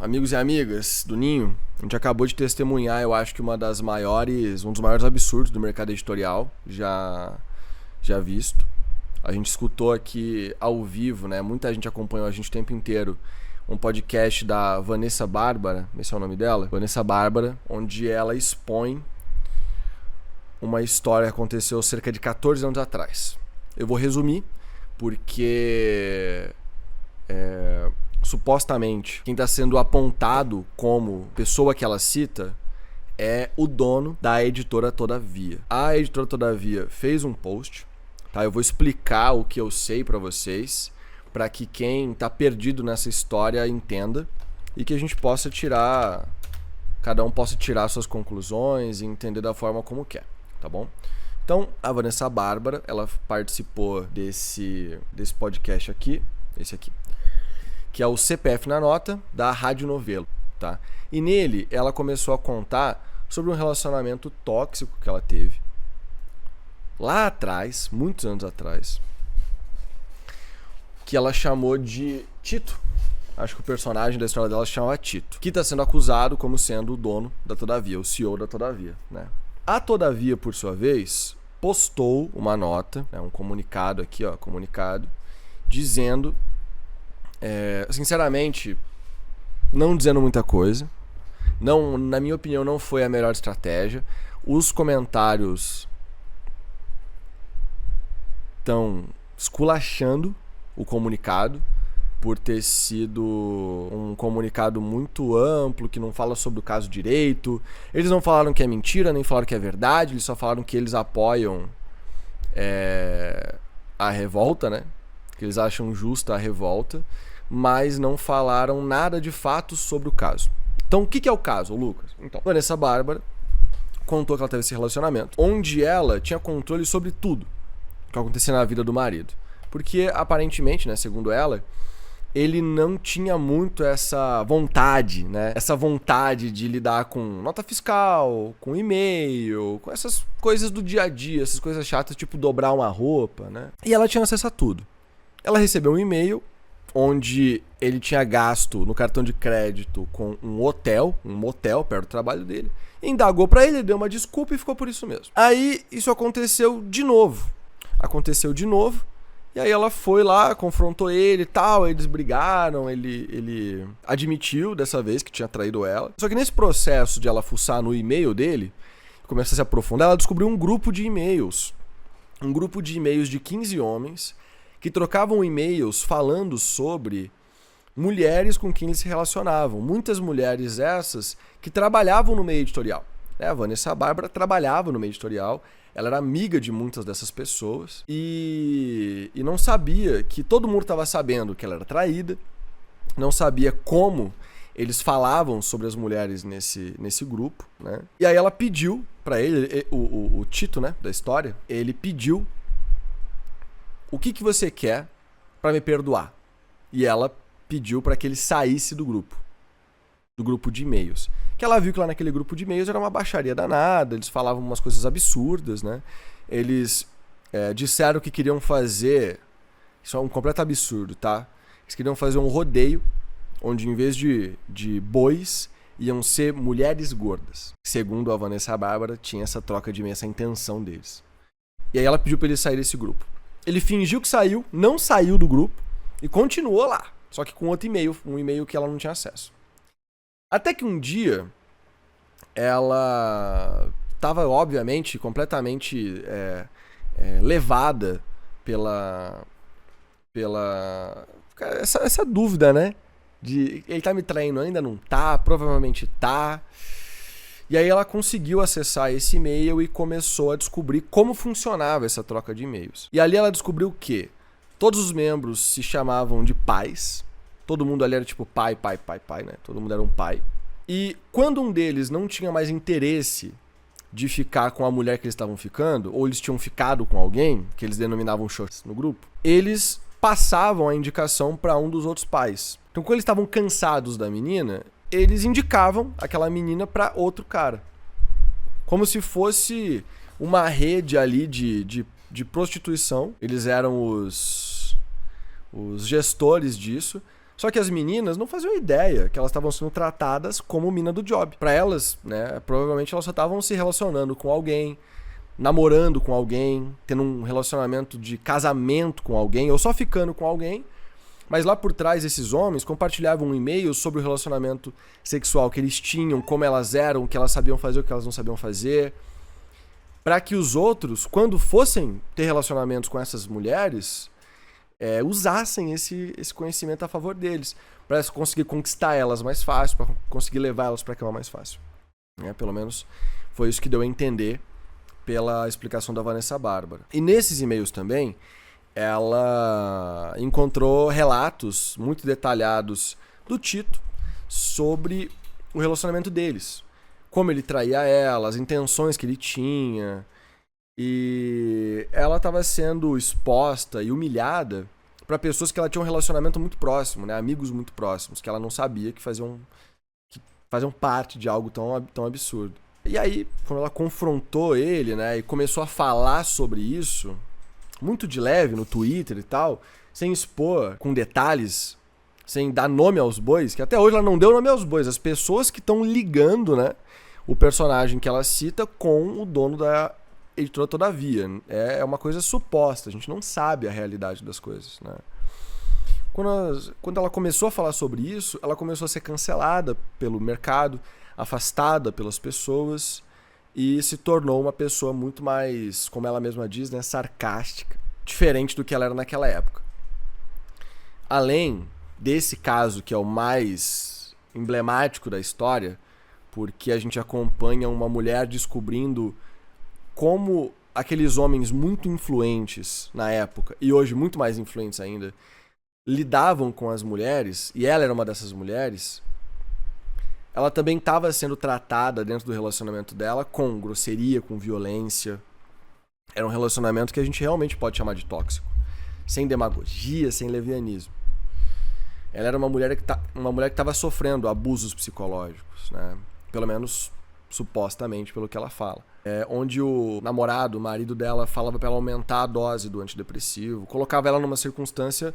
amigos e amigas do Ninho, a gente acabou de testemunhar, eu acho que um dos maiores absurdos do mercado editorial já visto. A gente escutou aqui ao vivo, né? Muita gente acompanhou a gente o tempo inteiro. Um podcast da Vanessa Bárbara, esse é o nome dela? Vanessa Bárbara, onde ela expõe uma história que aconteceu cerca de 14 anos atrás. Eu vou resumir, porque supostamente quem está sendo apontado como pessoa que ela cita é o dono da editora Todavia. A editora Todavia fez um post, tá? Eu vou explicar o que eu sei para vocês, para que quem tá perdido nessa história entenda e que a gente possa tirar, cada um possa tirar suas conclusões e entender da forma como quer, tá bom? Então, a Vanessa Bárbara, ela participou desse podcast aqui, esse aqui, que é o CPF na Nota, da Rádio Novelo, tá? E nele, ela começou a contar sobre um relacionamento tóxico que ela teve lá atrás, muitos anos atrás, que ela chamou de Tito. Acho que o personagem da história dela se chamava Tito, que está sendo acusado como sendo o dono da Todavia, o CEO da Todavia, né? A Todavia, por sua vez, postou uma nota, um comunicado aqui, comunicado, dizendo, sinceramente, não dizendo muita coisa, não, na minha opinião, não foi a melhor estratégia. Os comentários estão esculachando o comunicado por ter sido um comunicado muito amplo, que não fala sobre o caso direito. Eles não falaram que é mentira, nem falaram que é verdade, eles só falaram que eles apoiam a revolta, né? Que eles acham justa a revolta, mas não falaram nada de fato sobre o caso. Então, o que é o caso, Lucas? Então, Vanessa Bárbara contou que ela teve esse relacionamento, onde ela tinha controle sobre tudo que acontecia na vida do marido. Porque, aparentemente, né, segundo ela, ele não tinha muito essa vontade, né? Essa vontade de lidar com nota fiscal, com e-mail, com essas coisas do dia a dia, essas coisas chatas, tipo dobrar uma roupa, né? E ela tinha acesso a tudo. Ela recebeu um e-mail onde ele tinha gasto no cartão de crédito com um motel perto do trabalho dele. Indagou pra ele, deu uma desculpa e ficou por isso mesmo. Aí, isso aconteceu de novo. E aí ela foi lá, confrontou ele e tal, eles brigaram, ele admitiu dessa vez que tinha traído ela. Só que nesse processo de ela fuçar no e-mail dele, começar a se aprofundar, ela descobriu um grupo de e-mails. Um grupo de e-mails de 15 homens que trocavam e-mails falando sobre mulheres com quem eles se relacionavam. Muitas mulheres essas que trabalhavam no meio editorial. A Vanessa Bárbara trabalhava no meio editorial. Ela era amiga de muitas dessas pessoas e não sabia que todo mundo estava sabendo que ela era traída, não sabia como eles falavam sobre as mulheres nesse grupo, né? E aí ela pediu para ele, o Tito, né, da história, ele pediu: o que você quer para me perdoar? E ela pediu para que ele saísse do grupo de e-mails. Que ela viu que lá naquele grupo de e-mails era uma baixaria danada, eles falavam umas coisas absurdas, né? Eles disseram que queriam fazer, isso é um completo absurdo, tá? Eles queriam fazer um rodeio, onde em vez de bois, iam ser mulheres gordas. Segundo a Vanessa Bárbara, tinha essa troca de e-mail, essa intenção deles. E aí ela pediu para ele sair desse grupo. Ele fingiu que saiu, não saiu do grupo e continuou lá, só que com outro e-mail, um e-mail que ela não tinha acesso. Até que um dia, ela estava, obviamente, completamente levada pela essa dúvida, né? De ele tá me traindo, ainda não tá, provavelmente tá. E aí ela conseguiu acessar esse e-mail e começou a descobrir como funcionava essa troca de e-mails. E ali ela descobriu que todos os membros se chamavam de pais. Todo mundo ali era tipo pai, né? Todo mundo era um pai. E quando um deles não tinha mais interesse de ficar com a mulher que eles estavam ficando, ou eles tinham ficado com alguém, que eles denominavam shows no grupo, eles passavam a indicação para um dos outros pais. Então, quando eles estavam cansados da menina, eles indicavam aquela menina para outro cara. Como se fosse uma rede ali de prostituição. Eles eram os gestores disso. Só que as meninas não faziam ideia que elas estavam sendo tratadas como mina do job. Pra elas, né, provavelmente elas só estavam se relacionando com alguém, namorando com alguém, tendo um relacionamento de casamento com alguém, ou só ficando com alguém. Mas lá por trás, esses homens compartilhavam um e-mail sobre o relacionamento sexual que eles tinham, como elas eram, o que elas sabiam fazer, o que elas não sabiam fazer. Para que os outros, quando fossem ter relacionamentos com essas mulheres, usassem esse conhecimento a favor deles, para conseguir conquistar elas mais fácil, para conseguir levar elas para a cama mais fácil. Pelo menos foi isso que deu a entender pela explicação da Vanessa Bárbara. E nesses e-mails também, ela encontrou relatos muito detalhados do Tito sobre o relacionamento deles. Como ele traía ela, as intenções que ele tinha. E ela estava sendo exposta e humilhada para pessoas que ela tinha um relacionamento muito próximo, né? Amigos muito próximos, que ela não sabia que faziam parte de algo tão absurdo. E aí, quando ela confrontou ele, né, e começou a falar sobre isso, muito de leve no Twitter e tal, sem expor com detalhes, sem dar nome aos bois, que até hoje ela não deu nome aos bois, as pessoas que estão ligando, né, o personagem que ela cita com o dono da editora Todavia. É uma coisa suposta, a gente não sabe a realidade das coisas, né. Quando ela começou a falar sobre isso, ela começou a ser cancelada pelo mercado, afastada pelas pessoas, e se tornou uma pessoa muito mais, como ela mesma diz, né, sarcástica, diferente do que ela era naquela época. Além desse caso, que é o mais emblemático da história, porque a gente acompanha uma mulher descobrindo como aqueles homens muito influentes na época, e hoje muito mais influentes ainda, lidavam com as mulheres, e ela era uma dessas mulheres. Ela também estava sendo tratada dentro do relacionamento dela com grosseria, com violência. Era um relacionamento que a gente realmente pode chamar de tóxico. Sem demagogia, sem levianismo. Ela era uma mulher que estava sofrendo abusos psicológicos, né? Pelo menos supostamente, pelo que ela fala. Onde o namorado, o marido dela, falava para ela aumentar a dose do antidepressivo, colocava ela numa circunstância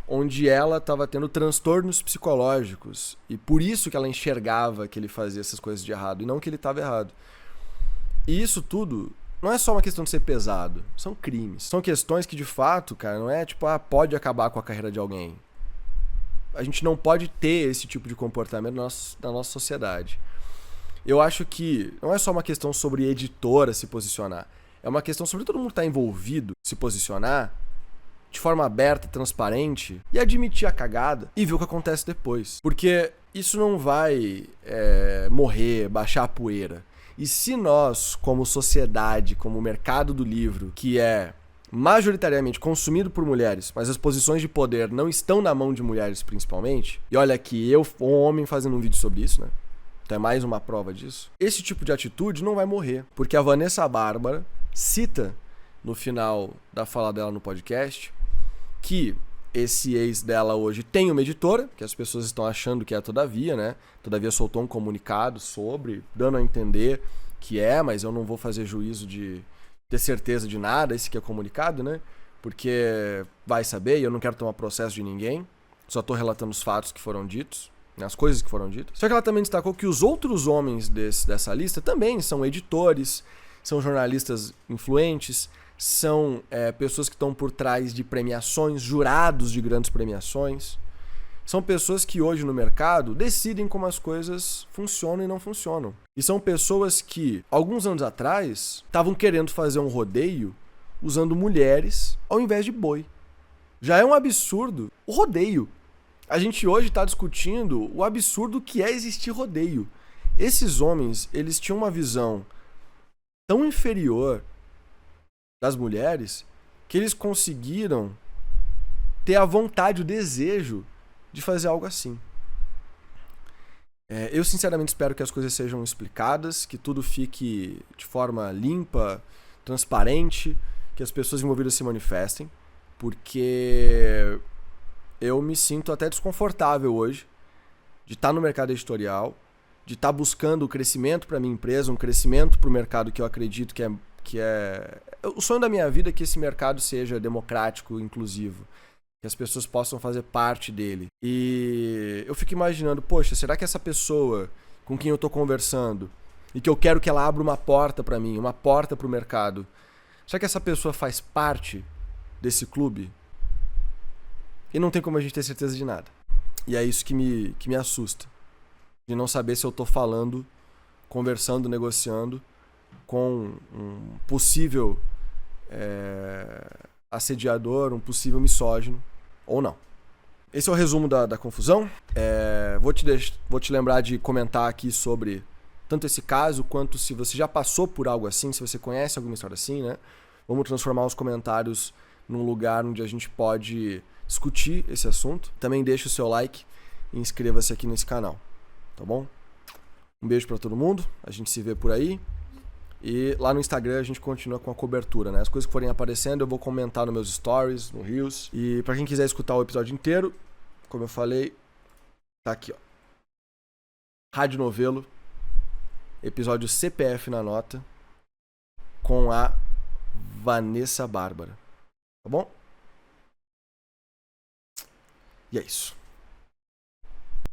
onde ela estava tendo transtornos psicológicos, e por isso que ela enxergava que ele fazia essas coisas de errado, e não que ele estava errado. E isso tudo não é só uma questão de ser pesado, são crimes. São questões que, de fato, cara, não é tipo, pode acabar com a carreira de alguém. A gente não pode ter esse tipo de comportamento na nossa sociedade. Eu acho que não é só uma questão sobre editora se posicionar, é uma questão sobre todo mundo que está envolvido se posicionar de forma aberta, transparente, e admitir a cagada e ver o que acontece depois. Porque isso não vai morrer, baixar a poeira. E se nós, como sociedade, como mercado do livro, que é majoritariamente consumido por mulheres, mas as posições de poder não estão na mão de mulheres principalmente, e olha aqui, eu, um homem, fazendo um vídeo sobre isso, né? Então é mais uma prova disso. Esse tipo de atitude não vai morrer, porque a Vanessa Bárbara cita no final da fala dela no podcast que esse ex dela hoje tem uma editora, que as pessoas estão achando que é a Todavia, né? Todavia soltou um comunicado sobre, dando a entender que mas eu não vou fazer juízo de ter certeza de nada, esse que é comunicado, né? Porque vai saber, e eu não quero tomar processo de ninguém, só tô relatando os fatos que foram ditos, né? As coisas que foram ditas. Só que ela também destacou que os outros homens dessa lista também são editores, são jornalistas influentes, são pessoas que estão por trás de premiações, jurados de grandes premiações. São pessoas que hoje no mercado decidem como as coisas funcionam e não funcionam. E são pessoas que, alguns anos atrás, estavam querendo fazer um rodeio usando mulheres ao invés de boi. Já é um absurdo o rodeio. A gente hoje está discutindo o absurdo que é existir rodeio. Esses homens, eles tinham uma visão tão inferior das mulheres que eles conseguiram ter a vontade, o desejo de fazer algo assim. Eu sinceramente espero que as coisas sejam explicadas, que tudo fique de forma limpa, transparente, que as pessoas envolvidas se manifestem, porque eu me sinto até desconfortável hoje de estar no mercado editorial, de estar buscando o crescimento para minha empresa, um crescimento para o mercado que eu acredito que é... O sonho da minha vida é que esse mercado seja democrático, inclusivo. que as pessoas possam fazer parte dele. E eu fico imaginando, poxa, será que essa pessoa com quem eu tô conversando e que eu quero que ela abra uma porta pra mim, uma porta pro mercado, será que essa pessoa faz parte desse clube? E não tem como a gente ter certeza de nada. E é isso que me assusta. De não saber se eu tô falando, conversando, negociando com um possível assediador, um possível misógino ou não. Esse é o resumo da confusão. Vou te lembrar de comentar aqui sobre tanto esse caso, quanto se você já passou por algo assim, se você conhece alguma história assim, né? Vamos transformar os comentários num lugar onde a gente pode discutir esse assunto. Também deixa o seu like e inscreva-se aqui nesse canal, tá bom? Um beijo pra todo mundo, a gente se vê por aí. E lá no Instagram a gente continua com a cobertura, né? As coisas que forem aparecendo eu vou comentar nos meus stories, no Reels. E pra quem quiser escutar o episódio inteiro, como eu falei, tá aqui, ó. Rádio Novelo, episódio CPF na nota, com a Vanessa Bárbara. Tá bom? E é isso.